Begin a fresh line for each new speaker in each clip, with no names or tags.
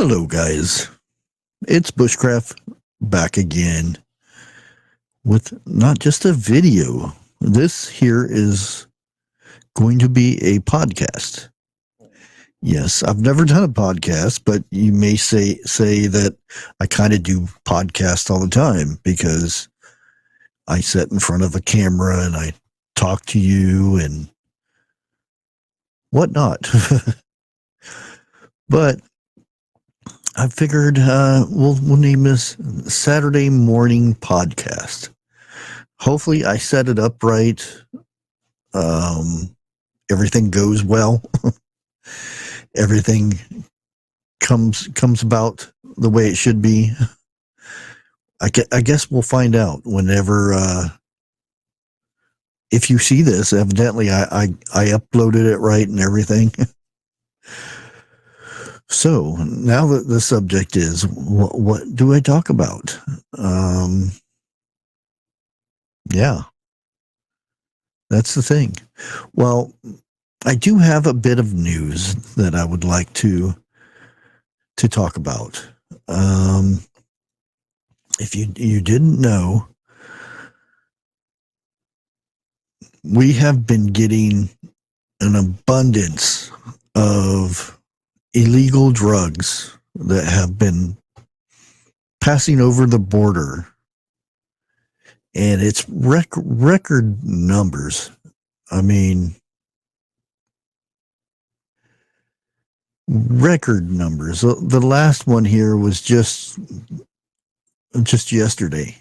Hello, guys. It's Bushcraft back again with not just a video. This here is going to be a podcast. Yes, I've never done a podcast, but you may say that I kind of do podcasts all the time because I sit in front of a camera and I talk to you and whatnot. But I figured we'll name this Saturday Morning Podcast. Hopefully I set it up right. Everything goes well. Everything comes about the way it should be. I guess we'll find out whenever. If you see this, evidently I uploaded it right and everything. So now that the subject is what do I talk about? Yeah, that's the thing. Well, I do have a bit of news that I would like to talk about. If you didn't know, we have been getting an abundance of illegal drugs that have been passing over the border, and it's record numbers. I mean, record numbers. The last one here was just yesterday.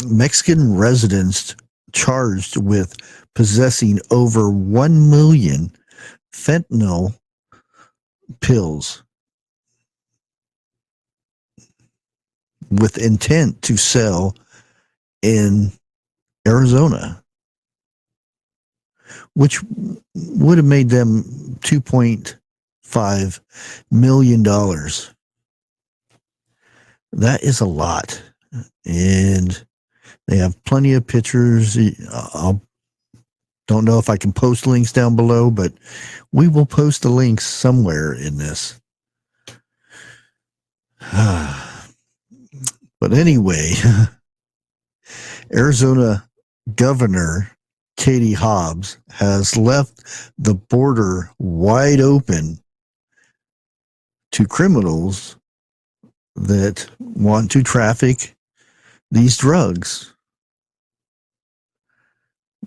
Mexican residents charged with possessing over 1 million fentanyl pills with intent to sell in Arizona, which would have made them $2.5 million. That is a lot. And they have plenty of pictures. I don't know if I can post links down below, but we will post the links somewhere in this. But anyway, Arizona Governor Katie Hobbs has left the border wide open to criminals that want to traffic these drugs.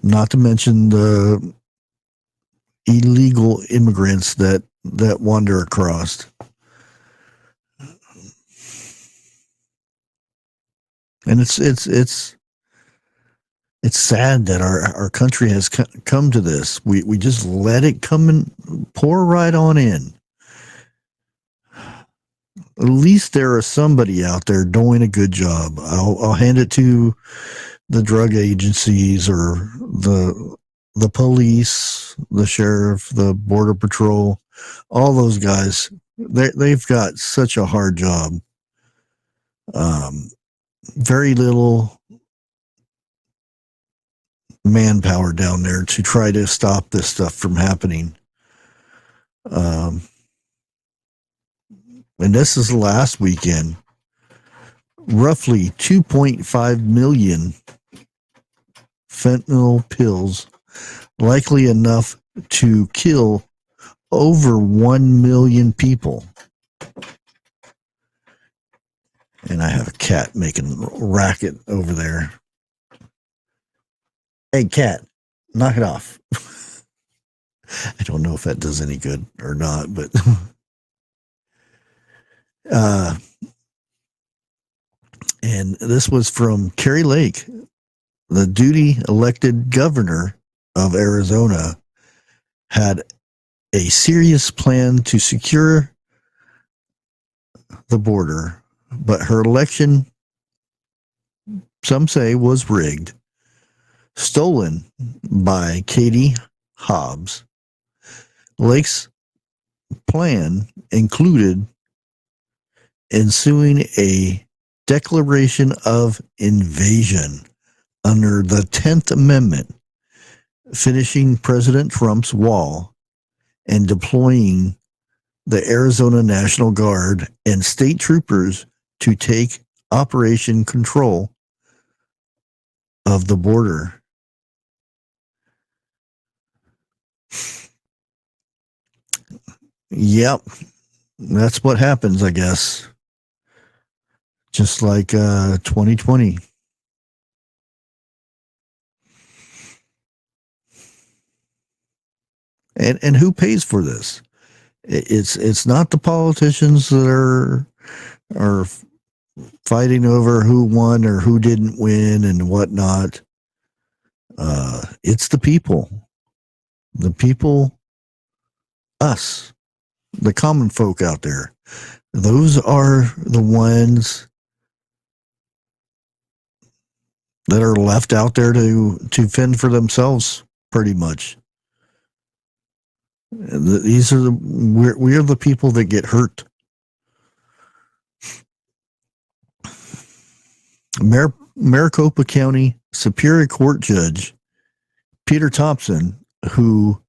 Not to mention the illegal immigrants that wander across. And it's sad that our country has come to this. We just let it come and pour right on in. At least there is somebody out there doing a good job. I'll hand it to the drug agencies or the police, the sheriff, the border patrol, all those guys. They've got such a hard job. Very little manpower down there to try to stop this stuff from happening. And this is last weekend. Roughly 2.5 million fentanyl pills, likely enough to kill over 1 million people. And I have a cat making a racket over there. Hey, cat, knock it off. I don't know if that does any good or not, but and this was from Kari Lake, the duty elected governor of Arizona, had a serious plan to secure the border, but her election, some say, was rigged, stolen by Katie Hobbs. Lake's plan included ensuing a declaration of invasion under the 10th Amendment, finishing President Trump's wall, and deploying the Arizona National Guard and state troopers to take operation control of the border. Yep, that's what happens, I guess. Just like 2020. And who pays for this? It's not the politicians that are fighting over who won or who didn't win and whatnot. It's the people. The people, us, the common folk out there. Those are the ones that are left out there to fend for themselves, pretty much. These are we are the people that get hurt. Maricopa County Superior Court Judge Peter Thompson, who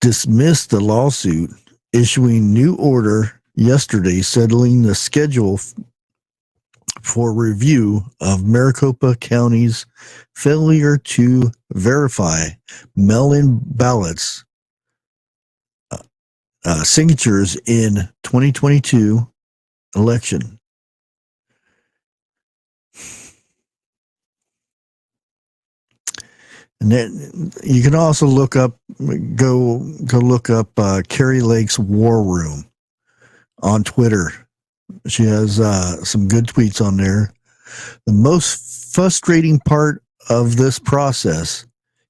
dismissed the lawsuit, issuing new order yesterday settling the schedule for review of Maricopa County's failure to verify mail-in ballots signatures in 2022 election. And then you can also go look up Carrie Lake's War Room on Twitter. She has some good tweets on there. The most frustrating part of this process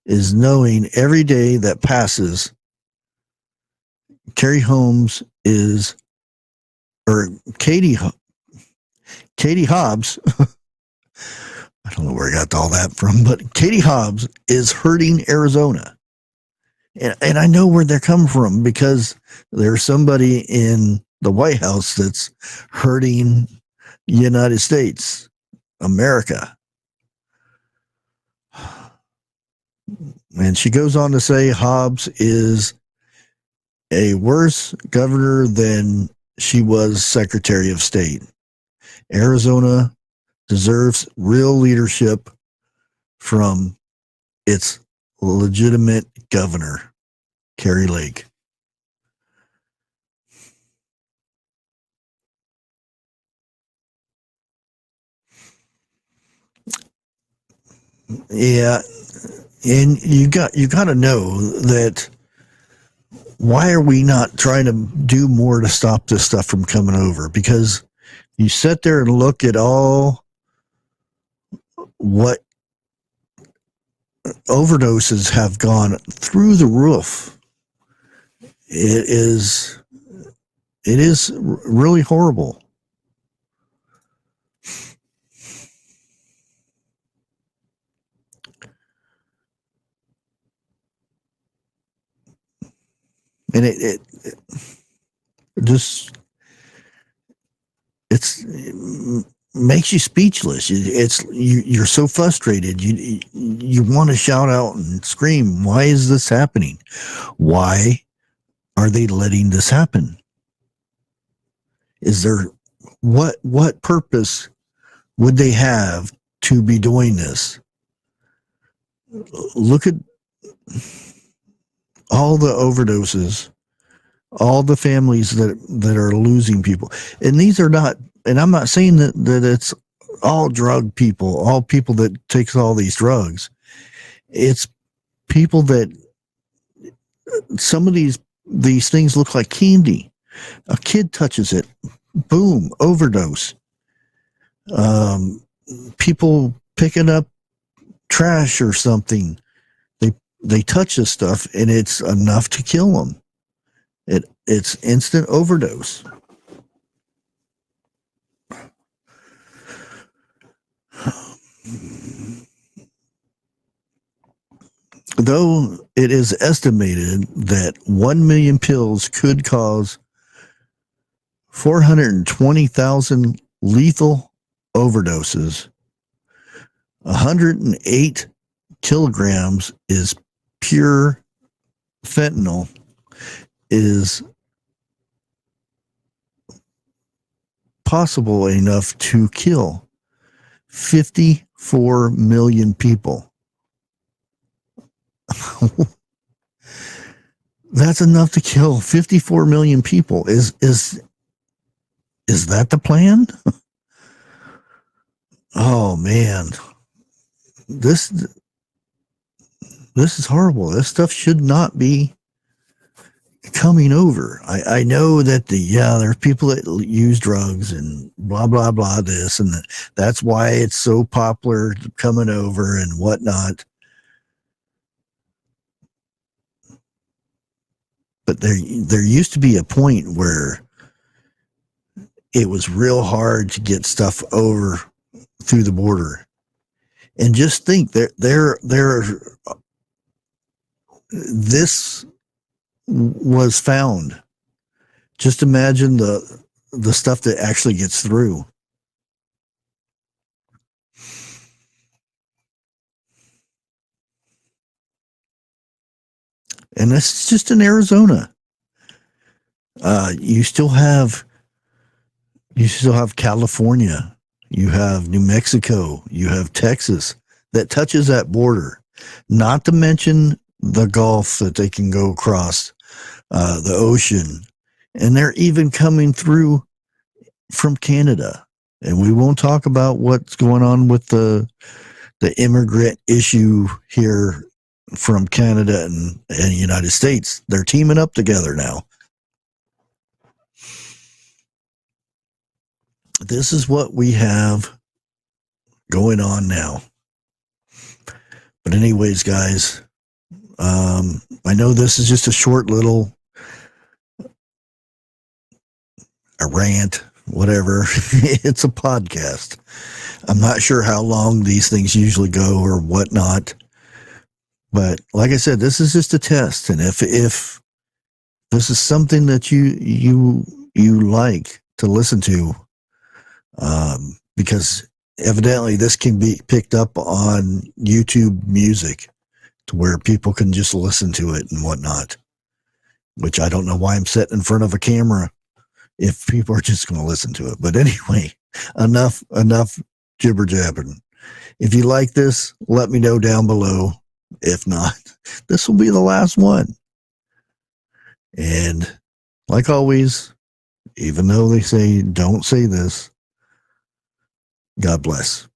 is knowing every day that passes, Katie Hobbs, I don't know where I got all that from, but Katie Hobbs is hurting Arizona. And I know where they're coming from, because there's somebody in the White House that's hurting the United States, America. And she goes on to say Hobbs is a worse governor than she was Secretary of State. Arizona deserves real leadership from its legitimate governor, Carrie Lake. Yeah, and you got to know that. Why are we not trying to do more to stop this stuff from coming over? Because you sit there and look at all what overdoses have gone through the roof. It is really horrible. And it makes you speechless. You're so frustrated. You want to shout out and scream. Why is this happening? Why are they letting this happen? Is there what purpose would they have to be doing this? Look at all the overdoses, all the families that are losing people. And these are not, and I'm not saying that it's all drug people, all people that takes all these drugs. It's people that some of these things look like candy. A kid touches it, boom, overdose. People picking up trash or something, they touch this stuff and it's enough to kill them. It's instant overdose. Though it is estimated that 1 million pills could cause 420,000 lethal overdoses, 108 kilograms is pure fentanyl is possible enough to kill 54 million people. That's enough to kill 54 million people. Is that the plan? Oh man. This is horrible. This stuff should not be coming over. I know that there's people that use drugs and blah blah blah this and that's why it's so popular coming over and whatnot. But there used to be a point where it was real hard to get stuff over through the border. And just think this was found. Just imagine the stuff that actually gets through. And that's just in Arizona. You still have California, you have New Mexico, you have Texas that touches that border. Not to mention the Gulf that they can go across, the ocean, and they're even coming through from Canada. And we won't talk about what's going on with the immigrant issue here from Canada and the United States. They're teaming up together now. This is what we have going on now. But anyways, guys, I know this is just a short little a rant, whatever. It's a podcast. I'm not sure how long these things usually go or whatnot. But like I said, this is just a test. And if this is something that you like to listen to, because evidently this can be picked up on YouTube Music to where people can just listen to it and whatnot, which I don't know why I'm sitting in front of a camera if people are just going to listen to it. But anyway, enough jibber jabbering. If you like this, let me know down below. If not, this will be the last one. And like always, even though they say don't say this, God bless.